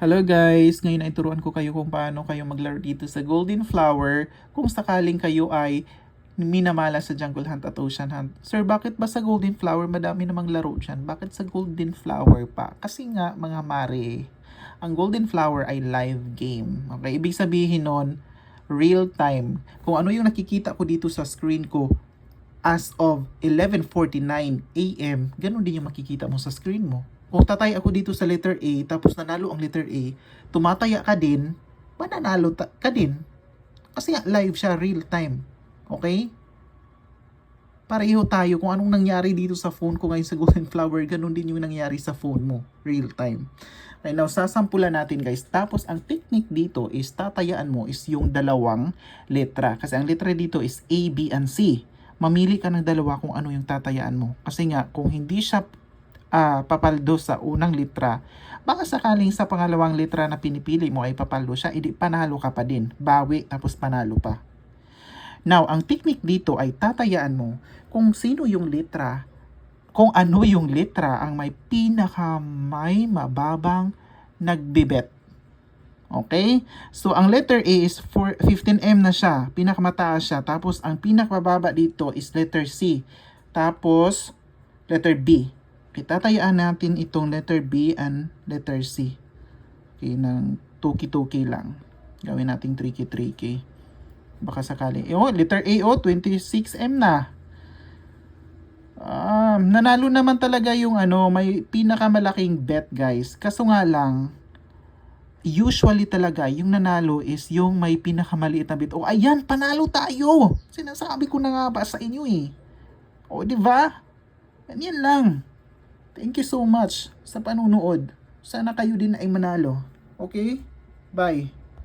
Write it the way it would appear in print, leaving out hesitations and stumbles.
Hello guys! Ngayon ay turuan ko kayo kung paano kayo maglaro dito sa Golden Flower kung sakaling kayo ay minamala sa Jungle Hunt at Ocean Hunt. Sir, bakit ba sa Golden Flower madami namang laro dyan? Bakit sa Golden Flower pa? Kasi nga mga mare, ang Golden Flower ay live game. Okay? Ibig sabihin nun, real time. Kung ano yung nakikita ko dito sa screen ko as of 11:49 AM, ganun din yung makikita mo sa screen mo. Kung tatay ako dito sa letter A, tapos nanalo ang letter A, tumataya ka din, mananalo ka din. Kasi nga, live siya, real time. Okay? Pareho tayo kung anong nangyari dito sa phone ko ngayon sa Golden Flower, ganun din yung nangyari sa phone mo, real time. Okay, now sasampulan natin guys. Tapos ang technique dito is tatayaan mo is yung dalawang letra. Kasi ang letra dito is A, B, and C. Mamili ka ng dalawa kung ano yung tatayaan mo. Kasi nga, kung hindi siya papaldo sa unang litra, baka sakaling sa pangalawang litra na pinipili mo ay papaldo siya, edi panalo ka pa din. Bawi tapos panalo pa. Now, ang technique dito ay tatayaan mo kung sino yung litra, kung ano yung litra ang may mababang nagbibet. Okay? So, ang letter A is 15M na siya. Pinakamataas siya. Tapos, ang pinakamababa dito is letter C. Tapos, letter B. Okay, tatayaan natin itong letter B and letter C. Okay, ng tuki-tuki lang. Gawin natin tricky-tricky. Baka sakali. Letter A, 26M na. Nanalo naman talaga yung may pinakamalaking bet guys. Kaso nga lang, usually talaga, yung nanalo is yung may pinakamaliit na bet. Ayan, panalo tayo! Sinasabi ko na nga ba sa inyo eh. Di ba? Yan lang. Thank you so much sa panunood. Sana kayo din ay manalo. Okay? Bye.